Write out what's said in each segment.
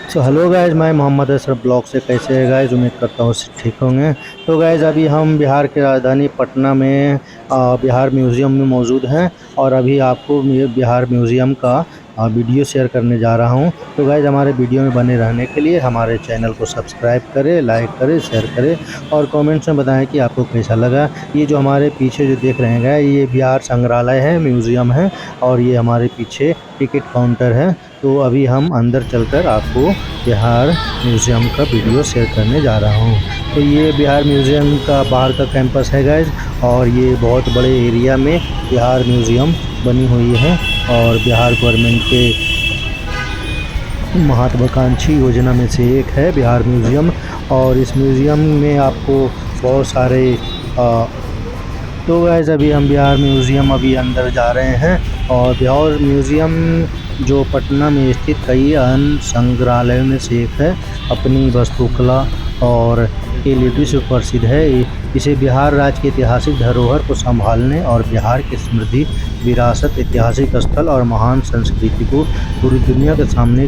So hello guys, मैं Mohammad Ashraf blog से। कैसे है गाइज? उम्मीद करता हूँ ठीक होंगे। तो गाइज अभी हम बिहार की राजधानी पटना में बिहार म्यूज़ियम में मौजूद हैं और अभी आपको ये बिहार म्यूज़ियम का वीडियो शेयर करने जा रहा हूँ। तो गाइज हमारे वीडियो में बने रहने के लिए हमारे चैनल को सब्सक्राइब करें, लाइक करें, शेयर करें और कमेंट्स में बताएं कि आपको कैसा लगा। ये जो हमारे पीछे जो देख रहे हैं गाइज, ये बिहार संग्रहालय है, म्यूज़ियम है और ये हमारे पीछे टिकट काउंटर है। तो अभी हम अंदर चलकर आपको बिहार म्यूज़ियम का वीडियो शेयर करने जा रहा हूँ। तो ये बिहार म्यूज़ियम का बाहर का कैंपस है गाइज और ये बहुत बड़े एरिया में बिहार म्यूज़ियम बनी हुई है और बिहार गवर्नमेंट के महत्वाकांक्षी योजना में से एक है बिहार म्यूज़ियम। और इस म्यूज़ियम में आपको बहुत सारे तो गाइस अभी हम बिहार म्यूज़ियम अभी अंदर जा रहे हैं और बिहार म्यूज़ियम जो पटना में स्थित कई अन्य संग्रहालयों में से एक है। अपनी वास्तुकला और के लिए विश्व प्रसिद्ध है। इसे बिहार राज्य की ऐतिहासिक धरोहर को संभालने और बिहार की समृद्धि विरासत, ऐतिहासिक स्थल और महान संस्कृति को पूरी दुनिया के सामने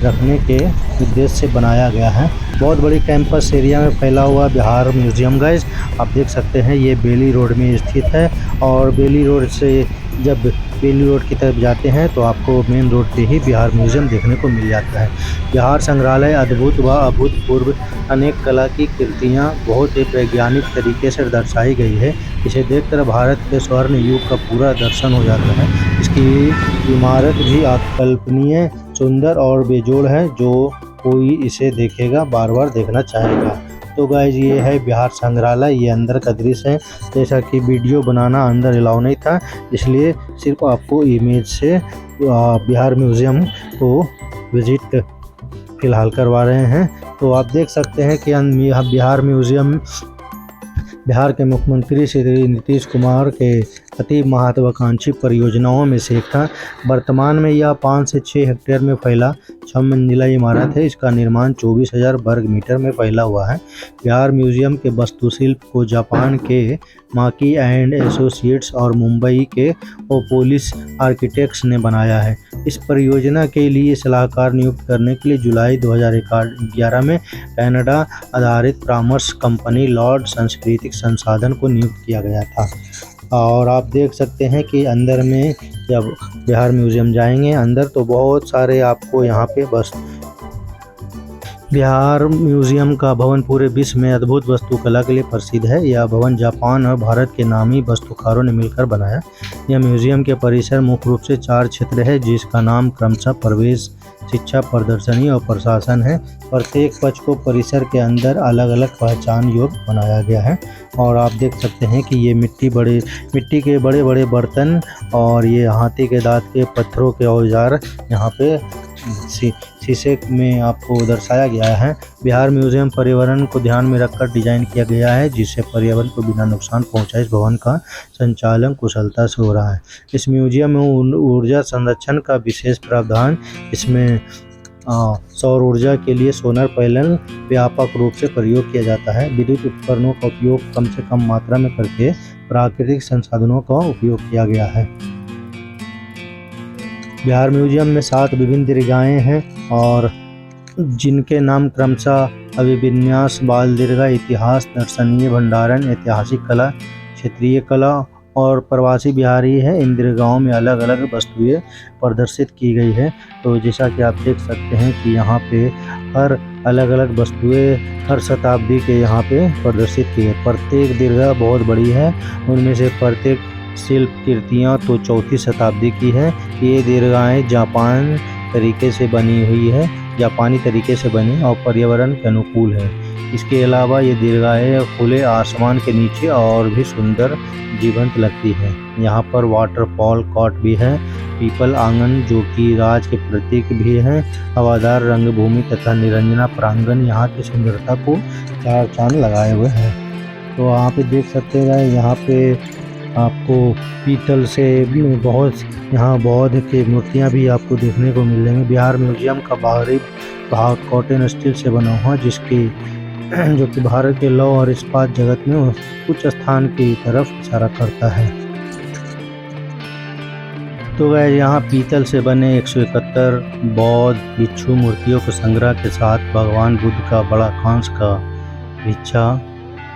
रखने के उद्देश्य से बनाया गया है। बहुत बड़ी कैंपस एरिया में फैला हुआ बिहार म्यूज़ियम गाइज आप देख सकते हैं। ये बेली रोड में स्थित है और बेली रोड से जब बेली रोड की तरफ जाते हैं तो आपको मेन रोड पे ही बिहार म्यूज़ियम देखने को मिल जाता है। बिहार संग्रहालय अद्भुत व अभूतपूर्व अनेक कला की कृतियाँ बहुत ही वैज्ञानिक तरीके से दर्शाई गई है। इसे देखकर भारत के स्वर्ण युग का पूरा दर्शन हो जाता है। इसकी इमारत भी अकल्पनीय, सुंदर और बेजोड़ है। जो कोई इसे देखेगा बार बार देखना चाहेगा। तो गाइज ये है बिहार संग्रहालय, ये अंदर का दृश्य है। जैसा कि वीडियो बनाना अंदर अलाउ नहीं था, इसलिए सिर्फ आपको इमेज से बिहार म्यूज़ियम को विजिट फ़िलहाल करवा रहे हैं। तो आप देख सकते हैं कि बिहार म्यूज़ियम बिहार के मुख्यमंत्री श्री नीतीश कुमार के अति महत्वाकांक्षी परियोजनाओं में से एक था। वर्तमान में यह 5 से 6 हेक्टेयर में फैला 6 मंजिला इमारत है। इसका निर्माण 24,000 वर्ग मीटर में फैला हुआ है। बिहार म्यूज़ियम के वास्तुशिल्प को जापान के माकी एंड एसोसिएट्स और मुंबई के ओपोलिस आर्किटेक्ट्स ने बनाया है। इस परियोजना के लिए सलाहकार नियुक्त करने के लिए जुलाई 2011 में कनाडा आधारित परामर्श कंपनी लॉर्ड सांस्कृतिक संसाधन को नियुक्त किया गया था। और आप देख सकते हैं कि अंदर में जब बिहार म्यूज़ियम जाएंगे अंदर तो बहुत सारे आपको यहाँ पे बस बिहार म्यूज़ियम का भवन पूरे विश्व में अद्भुत वास्तुकला के लिए प्रसिद्ध है। यह भवन जापान और भारत के नामी वास्तुकारों ने मिलकर बनाया। यह म्यूज़ियम के परिसर मुख्य रूप से 4 क्षेत्र है, जिसका नाम क्रमशः प्रवेश, शिक्षा, प्रदर्शनी और प्रशासन है। प्रत्येक पक्ष को परिसर के अंदर अलग अलग पहचान योग्य बनाया गया है। और आप देख सकते हैं कि ये मिट्टी के बड़े बड़े बर्तन और ये हाथी के दांत के पत्थरों के औजार यहाँ पे शीशे में आपको दर्शाया गया है। बिहार म्यूज़ियम पर्यावरण को ध्यान में रखकर डिज़ाइन किया गया है, जिससे पर्यावरण को बिना नुकसान पहुंचाए इस भवन का संचालन कुशलता से हो रहा है। इस म्यूज़ियम में ऊर्जा संरक्षण का विशेष प्रावधान, इसमें सौर ऊर्जा के लिए सोलर पैनल व्यापक रूप से प्रयोग किया जाता है। विद्युत उपकरणों का उपयोग कम से कम मात्रा में करके प्राकृतिक संसाधनों का उपयोग किया गया है। बिहार म्यूज़ियम में 7 विभिन्न दीर्घाएँ हैं और जिनके नाम क्रमशः अभिविन्यास, बाल दीर्घा, इतिहास, दर्शनीय भंडारण, ऐतिहासिक कला, क्षेत्रीय कला और प्रवासी बिहारी है। इन दीर्घाओं में अलग अलग वस्तुएं प्रदर्शित की गई है। तो जैसा कि आप देख सकते हैं कि यहाँ पे हर अलग अलग वस्तुएं हर शताब्दी के यहाँ पे प्रदर्शित की है। प्रत्येक दीर्घा बहुत बड़ी है, उनमें से प्रत्येक शिल्प कृतियाँ तो 4वीं शताब्दी की है। ये दीर्घाएँ जापानी तरीके से बनी और पर्यावरण के अनुकूल है। इसके अलावा ये दीर्घाएँ खुले आसमान के नीचे और भी सुंदर जीवंत लगती है। यहाँ पर वाटरफॉल कॉट भी है, पीपल आंगन जो कि राज के प्रतीक भी हैं, हवादार रंगभूमि तथा निरंजना प्रांगण यहाँ की सुंदरता को 4 चांद लगाए हुए हैं। तो आप देख सकते हैं यहाँ पे आपको पीतल से बहुत यहाँ बौद्ध की मूर्तियाँ भी आपको देखने को मिल जाएंगी। बिहार म्यूज़ियम का बाहरी भाग कॉटन स्टील से बना हुआ, जो कि भारत के लौह और इस्पात जगत में उच्च स्थान की तरफ इशारा करता है। तो गाइस यहाँ पीतल से बने 171 बौद्ध भिक्षु मूर्तियों के संग्रह के साथ भगवान बुद्ध का बड़ा कांस का भिक्षा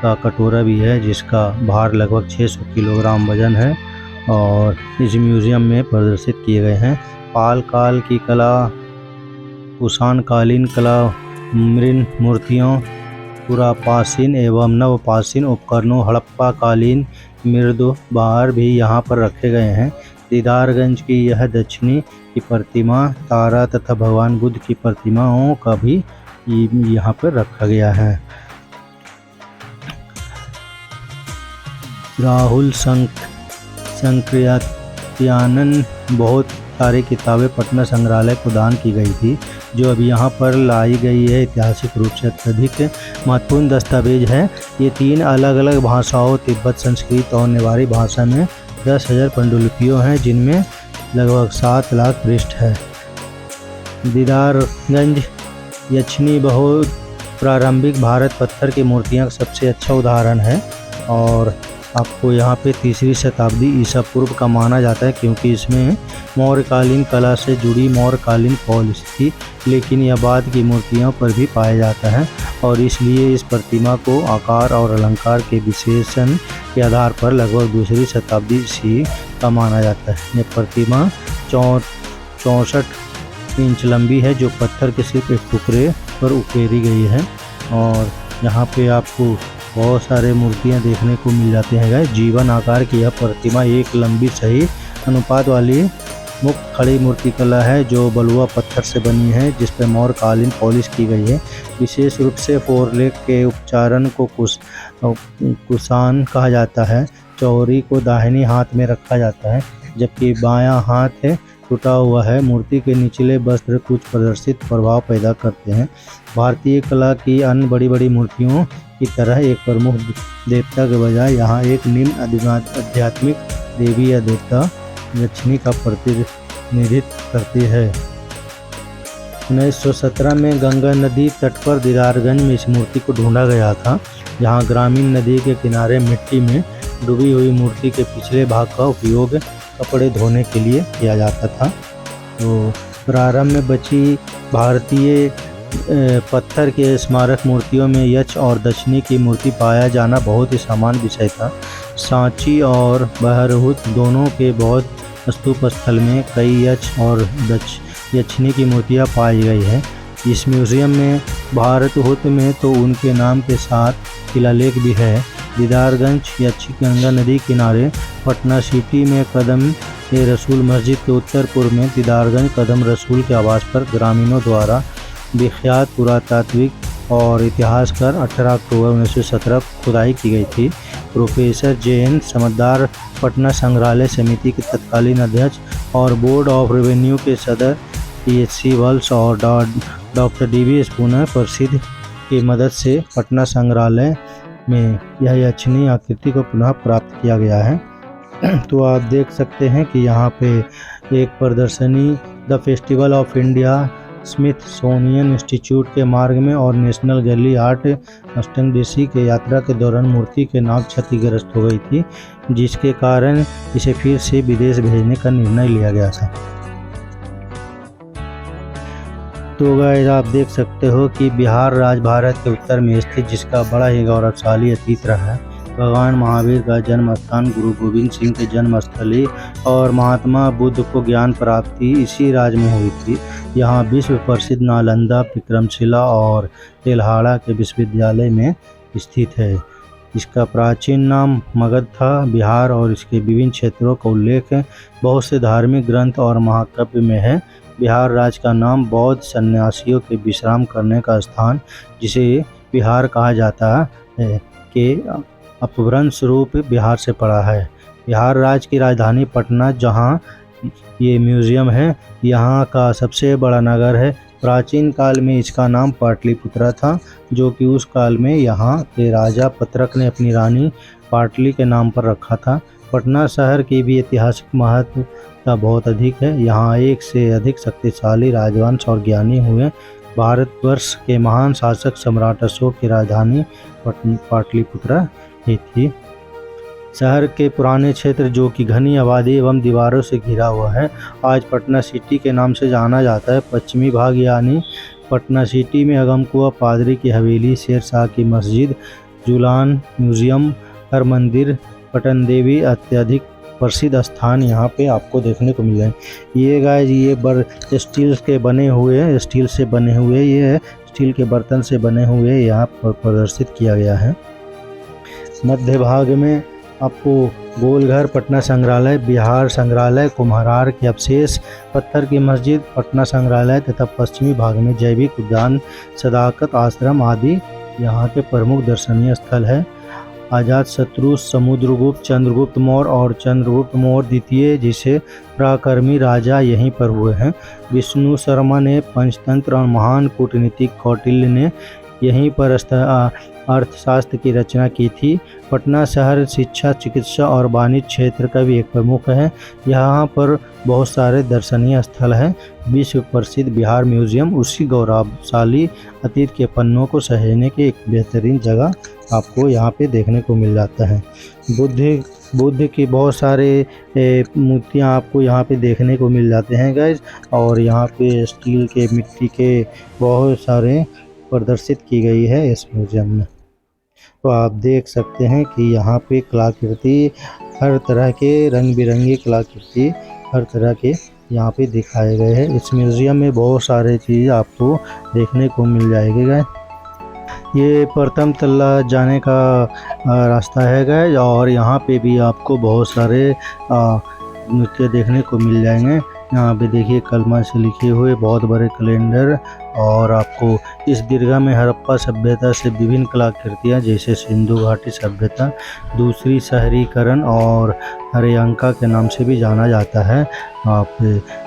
का कटोरा भी है, जिसका भार लगभग 600 किलोग्राम वजन है और इस म्यूजियम में प्रदर्शित किए गए हैं। पाल काल की कला, कुषाण कालीन कला, मृण मूर्तियों, पुरापाषाण एवं नवपाषाण उपकरणों, हड़प्पा कालीन मृदु भार भी यहाँ पर रखे गए हैं। दीदारगंज की यह दक्षिणी की प्रतिमा, तारा तथा भगवान बुद्ध की प्रतिमाओं का भी यहाँ पर रखा गया है। राहुल संकृत्यानन बहुत सारी किताबें पटना संग्रहालय को दान की गई थी, जो अभी यहाँ पर लाई गई है। ऐतिहासिक रूप से अत्यधिक महत्वपूर्ण दस्तावेज है। ये 3 अलग अलग भाषाओं, तिब्बत, संस्कृत और नेवारी भाषा में 10,000 पांडुलिपियाँ हैं, जिनमें लगभग 7 लाख पृष्ठ है। दीदारगंज यक्षिणी बहुत प्रारंभिक भारत पत्थर की मूर्तियाँ का सबसे अच्छा उदाहरण है और आपको यहाँ पे 3री शताब्दी ईसा पूर्व का माना जाता है, क्योंकि इसमें मौर्यकालीन कला से जुड़ी मौर्यकालीन पॉलिश थी, लेकिन यह बाद की मूर्तियों पर भी पाया जाता है और इसलिए इस प्रतिमा को आकार और अलंकार के विशेषण के आधार पर लगभग 2री शताब्दी ईस्वी का माना जाता है। यह प्रतिमा 64 इंच लंबी है, जो पत्थर के सिर्फ एक टुकड़े पर उकेरी गई है और यहाँ पे आपको बहुत सारे मूर्तियाँ देखने को मिल जाती हैं। जीवन आकार की यह प्रतिमा एक लंबी सही अनुपात वाली मुक्त खड़ी मूर्ति कला है, जो बलुआ पत्थर से बनी है, जिस पर मौर्यकालीन पॉलिश की गई है। विशेष रूप से फोरलेग के उच्चारण को कुषाण कहा जाता है। चौरी को दाहिनी हाथ में रखा जाता है, जबकि बायां हाथ टूटा हुआ है। मूर्ति के निचले वस्त्र कुछ प्रदर्शित प्रभाव पैदा करते हैं। भारतीय कला की अन्य बड़ी बड़ी मूर्तियों की तरह एक प्रमुख देवता के बजाय यहाँ एक निम्न आध्यात्मिक देवी या देवता लक्ष्मी का प्रतिनिधित्व करती है। 1917 में गंगा नदी तट पर दीदारगंज में इस मूर्ति को ढूंढा गया था, जहाँ ग्रामीण नदी के किनारे मिट्टी में डूबी हुई मूर्ति के पिछले भाग का उपयोग कपड़े धोने के लिए किया जाता था। तो प्रारंभ में बची भारतीय पत्थर के स्मारक मूर्तियों में यक्ष और दक्षिणी की मूर्ति पाया जाना बहुत ही सामान्य विषय था। सांची और बहरहुत दोनों के बौद्ध स्तूप स्थल में कई यक्ष और दक्षिणी की मूर्तियां पाई गई है। इस म्यूजियम में भारतहुत में तो उनके नाम के साथ शिलालेख भी है। दीदारगंज यक्षी गंगा नदी किनारे पटना सिटी में कदम रसूल मस्जिद के उत्तर पूर्व में दीदारगंज कदम रसूल के आवास पर ग्रामीणों द्वारा विख्यात पुरातात्विक और इतिहासकार 18 अक्टूबर 1917 खुदाई की गई थी। Professor JN. समद्दार पटना संग्रहालय समिति के तत्कालीन अध्यक्ष और बोर्ड ऑफ रेवेन्यू के सदस्य P.H.C. वल्स और डॉक्टर D.V. स्पूनर प्रसिद्ध की मदद से पटना संग्रहालय में यह यक्षिणी आकृति को पुनः प्राप्त किया गया है। तो आप देख सकते हैं कि यहाँ पे एक प्रदर्शनी the festival of India Smithsonian institute के मार्ग में और national gallery art Washington DC के यात्रा के दौरान मूर्ति के नाक क्षतिग्रस्त हो गई थी, जिसके कारण इसे फिर से विदेश भेजने का निर्णय लिया गया था। तो गाइस आप देख सकते हो कि बिहार राज्य भारत के उत्तर में स्थित, जिसका बड़ा ही गौरवशाली अतीत रहा है। भगवान महावीर का जन्म स्थान, गुरु गोविंद सिंह के जन्मस्थली और महात्मा बुद्ध को ज्ञान प्राप्ति इसी राज्य में हुई थी। यहाँ विश्व प्रसिद्ध नालंदा, विक्रमशिला और तेल्हाड़ा के विश्वविद्यालय में स्थित है। इसका प्राचीन नाम मगध था। बिहार और इसके विभिन्न क्षेत्रों का उल्लेख बहुत से धार्मिक ग्रंथ और महाकाव्य में है। बिहार राज्य का नाम बौद्ध सन्यासियों के विश्राम करने का स्थान, जिसे बिहार कहा जाता है, के अपभ्रंश रूप बिहार से पड़ा है। बिहार राज्य की राजधानी पटना, जहाँ ये म्यूजियम है, यहाँ का सबसे बड़ा नगर है। प्राचीन काल में इसका नाम पाटलिपुत्रा था, जो कि उस काल में यहाँ के राजा पत्रक ने अपनी रानी पाटली के नाम पर रखा था। पटना शहर की भी ऐतिहासिक महत्वता बहुत अधिक है। यहाँ एक से अधिक शक्तिशाली राजवंश और ज्ञानी हुए। भारतवर्ष के महान शासक सम्राट अशोक की राजधानी पाटलिपुत्रा ही थी। शहर के पुराने क्षेत्र जो कि घनी आबादी एवं दीवारों से घिरा हुआ है, आज पटना सिटी के नाम से जाना जाता है। पश्चिमी भाग यानी पटना सिटी में अगमकुआं पादरी की हवेली, शेर शाह की मस्जिद, जुलान म्यूजियम, हर मंदिर, पटन देवी अत्यधिक प्रसिद्ध स्थान यहाँ पे आपको देखने को मिल जाए। ये गाइस ये स्टील से बने हुए स्टील के बर्तन से बने हुए यहाँ पर प्रदर्शित किया गया है। मध्य भाग में आपको गोलघर, पटना संग्रहालय, बिहार संग्रहालय, कुम्हार के अवशेष, पत्थर की मस्जिद, पटना संग्रहालय तथा पश्चिमी भाग में जैविक उद्यान, सदाकत आश्रम आदि यहाँ के प्रमुख दर्शनीय स्थल है। अजातशत्रु, समुद्रगुप्त, चंद्रगुप्त मौर्य और चंद्रगुप्त मौर्य द्वितीय जिसे पराक्रमी राजा यहीं पर हुए हैं। विष्णु शर्मा ने पंचतंत्र और महान कूटनीतिक कौटिल्य ने यहीं पर अर्थशास्त्र की रचना की थी। पटना शहर शिक्षा, चिकित्सा और वाणिज्य क्षेत्र का भी एक प्रमुख है। यहाँ पर बहुत सारे दर्शनीय स्थल हैं। विश्व प्रसिद्ध बिहार म्यूजियम उसी गौरवशाली अतीत के पन्नों को सहेजने की एक बेहतरीन जगह आपको यहाँ पे देखने को मिल जाता है। बुद्ध की बहुत सारे मूर्तियाँ आपको यहाँ पे देखने को मिल जाते हैं गाइज। और यहाँ पे स्टील के, मिट्टी के बहुत सारे प्रदर्शित की गई है इस म्यूजियम में। तो आप देख सकते हैं कि यहाँ पे कलाकृति, हर तरह के रंग बिरंगी कलाकृति हर तरह के यहाँ पे दिखाए गए हैं। इस म्यूजियम में बहुत सारे चीज़ आपको देखने को मिल जाएगी गाइज। ये प्रथम तल्ला जाने का रास्ता है गाइज, और यहाँ पे भी आपको बहुत सारे नृत्य देखने को मिल जाएंगे। यहाँ पे देखिए कलमा से लिखे हुए बहुत बड़े कैलेंडर, और आपको इस दीर्घा में हड़प्पा सभ्यता से विभिन्न कलाकृतियाँ जैसे सिंधु घाटी सभ्यता, दूसरी शहरीकरण और हरियंका के नाम से भी जाना जाता है। आप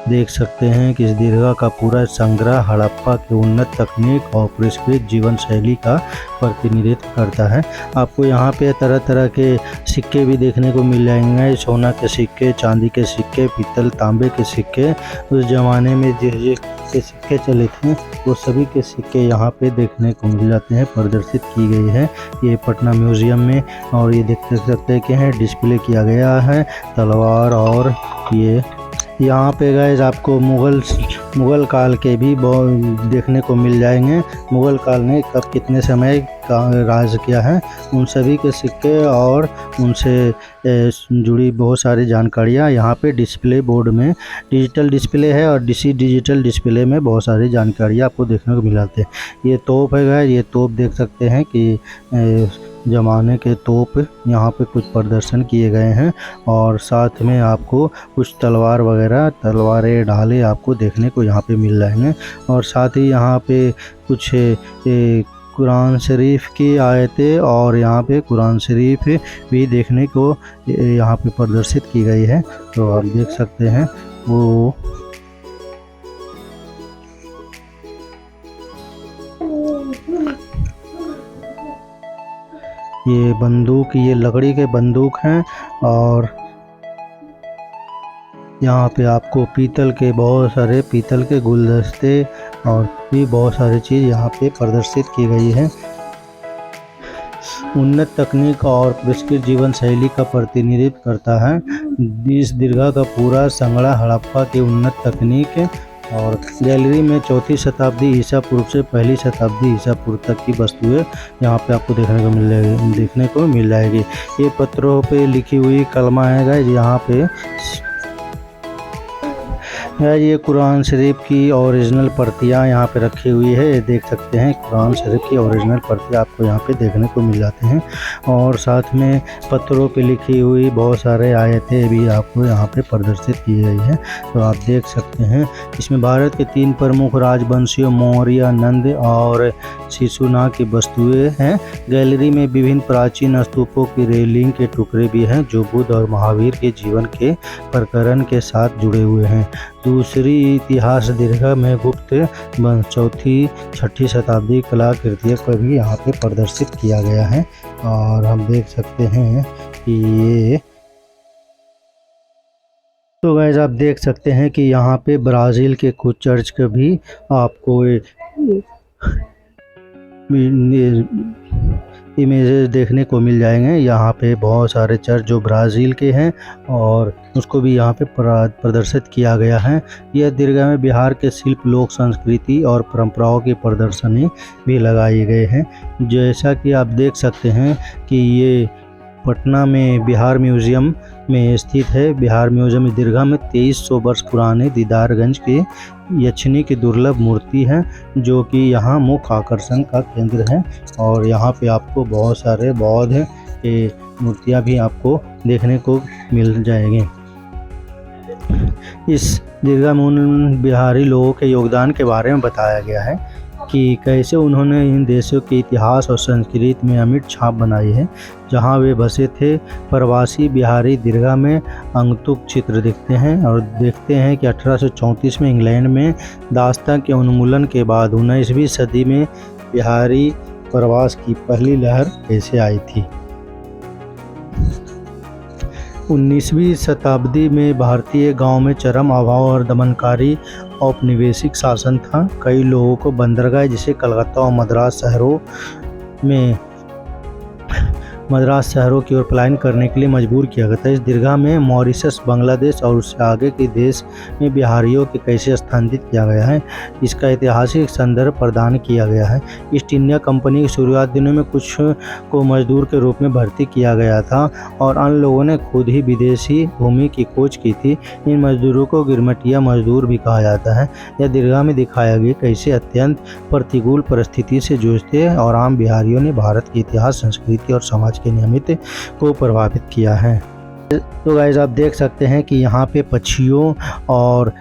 देख सकते हैं कि इस दीर्घा का पूरा संग्रह हड़प्पा की उन्नत तकनीक और परिष्कृत जीवन शैली का प्रतिनिधित्व करता है। आपको यहाँ पे तरह तरह के सिक्के भी देखने को मिल जाएंगे। सोना के सिक्के, चांदी के सिक्के, पीतल तांबे के सिक्के, उस ज़माने में जिस के सिक्के चले थे वो सभी के सिक्के यहाँ पे देखने को मिल जाते हैं, प्रदर्शित की गई है ये पटना म्यूजियम में। और ये देख सकते हैं कि है डिस्प्ले किया गया है तलवार, और ये यहाँ पे गाइस आपको मुग़ल काल के भी देखने को मिल जाएंगे। मुग़ल काल ने कब कितने समय का राज किया है उन सभी के सिक्के और उनसे जुड़ी बहुत सारी जानकारियाँ यहाँ पे डिस्प्ले बोर्ड में डिजिटल डिस्प्ले है, और डिजिटल डिस्प्ले में बहुत सारी जानकारियाँ आपको देखने को मिल जाती है। ये तोप है गाइस, ये तोप देख सकते हैं कि ज़माने के तोप यहाँ पे कुछ प्रदर्शन किए गए हैं, और साथ में आपको कुछ तलवार वगैरह, तलवारें, ढाले आपको देखने को यहाँ पे मिल जाएंगे। और साथ ही यहाँ पे कुछ कुरान शरीफ की आयतें और यहाँ पे कुरान शरीफ भी देखने को यहाँ पे प्रदर्शित की गई है। तो आप देख सकते हैं वो ये बंदूक, ये लकड़ी के बंदूक हैं, और यहाँ पे आपको पीतल के गुलदस्ते और भी बहुत सारी चीज़ यहाँ पे प्रदर्शित की गई है। उन्नत तकनीक और परिष्कृत जीवन शैली का प्रतिनिधित्व करता है। इस दीर्घा का पूरा संग्रह हड़प्पा की उन्नत तकनीक है, और गैलरी में 4वीं शताब्दी ईसा पूर्व से 1ली शताब्दी ईसा पूर्व तक की वस्तुएं यहाँ पे आपको देखने को मिल जाएगी। ये पत्थरों पे लिखी हुई कलमा है गाइस। यहाँ पे ये कुरान शरीफ की ओरिजिनल प्रतियाँ यहाँ पे रखी हुई है। ये देख सकते हैं कुरान शरीफ की ओरिजिनल प्रतियाँ आपको यहाँ पे देखने को मिल जाते हैं, और साथ में पत्थरों पे लिखी हुई बहुत सारे आयतें भी आपको यहाँ पे प्रदर्शित की गई है। तो आप देख सकते हैं इसमें भारत के 3 प्रमुख राजवंशियों मौर्य, नंद और शिशुनाग की वस्तुएं हैं। गैलरी में विभिन्न प्राचीन स्तूपों की रेलिंग के टुकड़े भी हैं जो बुद्ध और महावीर के जीवन के प्रकरण के साथ जुड़े हुए हैं। दूसरी इतिहास दीर्घा में गुप्त वंश 4वीं-6वीं शताब्दी कलाकृतियों को भी यहाँ पे प्रदर्शित किया गया है। और हम देख सकते हैं कि ये तो गाइस आप देख सकते हैं कि यहाँ पे ब्राज़ील के कुछ चर्च का भी आपको इमेजेस देखने को मिल जाएंगे। यहाँ पे बहुत सारे चर्च जो ब्राज़ील के हैं और उसको भी यहाँ पे प्रदर्शित किया गया है। यह दीर्घा में बिहार के शिल्प, लोक संस्कृति और परंपराओं की प्रदर्शनी भी लगाए गए हैं। जैसा कि आप देख सकते हैं कि ये पटना में बिहार म्यूज़ियम में स्थित है। बिहार म्यूज़ियम दीर्घा में 2300 वर्ष पुराने दीदारगंज के यक्षिणी की दुर्लभ मूर्ति है, जो कि यहाँ मुख्य आकर्षण का केंद्र है। और यहाँ पे आपको बहुत सारे बौद्ध के मूर्तियाँ भी आपको देखने को मिल जाएंगी। इस दीर्घा में उन बिहारी लोगों के योगदान के बारे में बताया गया है कि कैसे उन्होंने इन देशों के इतिहास और संस्कृति में अमिट छाप बनाई है। जहां वे बसे थे, प्रवासी बिहारी दीर्घा में अंगतुक चित्र दिखते हैं और देखते हैं कि 1834 में इंग्लैंड में दास्तां के उन्मूलन के बाद 19वीं सदी में बिहारी प्रवास की पहली लहर कैसे आई थी। 19वीं शताब्दी में भारतीय गांव में चरम अभाव और दमनकारी औपनिवेशिक शासन था। कई लोगों को बंदरगाह जैसे कलकत्ता और मद्रास शहरों की ओर पलायन करने के लिए मजबूर किया गया था। इस दीर्घा में मॉरिशस, बांग्लादेश और उससे आगे के देश में बिहारियों के कैसे स्थानांतरित किया गया है, इसका ऐतिहासिक संदर्भ प्रदान किया गया है। ईस्ट इंडिया कंपनी की शुरुआत दिनों में कुछ को मजदूर के रूप में भर्ती किया गया था और अन्य लोगों ने खुद ही विदेशी भूमि की खोज की थी। इन मजदूरों को गिरमटिया मजदूर भी कहा जाता है। यह दीर्घा में दिखाया गया कैसे अत्यंत प्रतिकूल परिस्थिति से जूझते और आम बिहारियों ने भारत के इतिहास, संस्कृति और समाज के नियमित को प्रभावित किया है। तो गाइस आप देख सकते हैं कि यहाँ पे पक्षियों और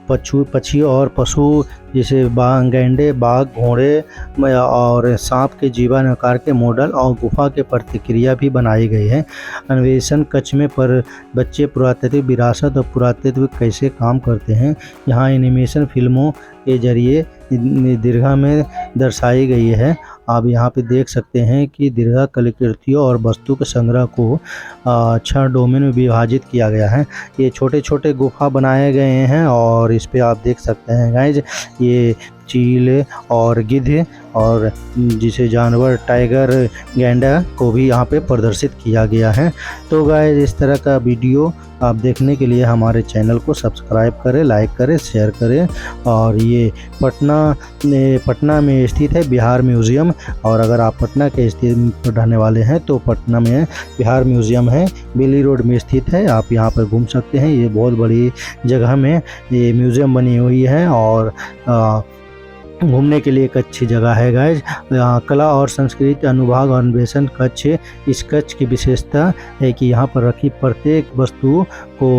पशु जैसे गैंडे, बाघ, घोड़े और सांप के जीवन आकार के मॉडल और गुफा के प्रतिक्रिया भी बनाई गई है। अन्वेषण कक्ष में पर बच्चे पुरातात्विक विरासत और पुरातत्व कैसे काम करते हैं, यहाँ एनिमेशन फिल्मों के जरिए दीर्घा में दर्शाई गई है। आप यहाँ पे देख सकते हैं कि दीर्घा कलाकृतियों और वस्तु के संग्रह को 6 डोमेन में विभाजित किया गया है। ये छोटे छोटे गुफा बनाए गए हैं और इस पे आप देख सकते हैं गाइज, ये चील और गिद्ध और जिसे जानवर टाइगर, गैंडा को भी यहाँ पे प्रदर्शित किया गया है। तो गाइज इस तरह का वीडियो आप देखने के लिए हमारे चैनल को सब्सक्राइब करें, लाइक करें, शेयर करें। और ये पटना में स्थित है बिहार म्यूज़ियम। और अगर आप पटना के स्थित रहने वाले हैं तो पटना में बिहार म्यूज़ियम है, बेली रोड में स्थित है। आप यहाँ पर घूम सकते हैं। ये बहुत बड़ी जगह में ये म्यूज़ियम बनी हुई है और घूमने के लिए एक अच्छी जगह है गाइज। कला और संस्कृति अनुभाग और अन्वेषण कक्ष, इस कक्ष की विशेषता है कि यहाँ पर रखी प्रत्येक वस्तु को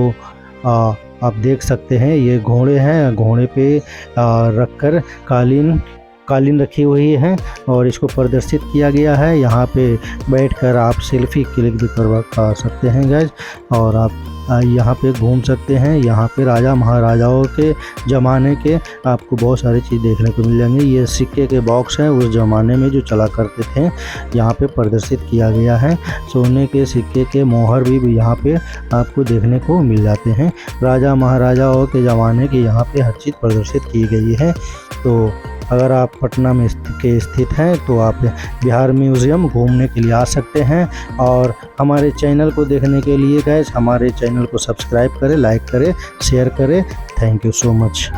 आप देख सकते हैं। ये घोड़े हैं, घोड़े पे रखकर कालीन रखी हुई है और इसको प्रदर्शित किया गया है। यहाँ पे बैठकर आप सेल्फी क्लिक भी करवा सकते हैं गाइज। और आप यहाँ पे घूम सकते हैं। यहाँ पे राजा महाराजाओं के ज़माने के आपको बहुत सारी चीज़ देखने को मिल जाएंगे। ये सिक्के के बॉक्स हैं, उस ज़माने में जो चला करते थे, यहाँ पे प्रदर्शित किया गया है। सोने के सिक्के के मोहर भी यहाँ पे आपको देखने को मिल जाते हैं। राजा महाराजाओं के ज़माने की यहाँ पे हर चीज़ प्रदर्शित की गई है। तो अगर आप पटना में स्थित हैं तो आप बिहार म्यूज़ियम घूमने के लिए आ सकते हैं। और हमारे चैनल को देखने के लिए गाइस हमारे चैनल को सब्सक्राइब करें, लाइक करें, शेयर करें। Thank you so much.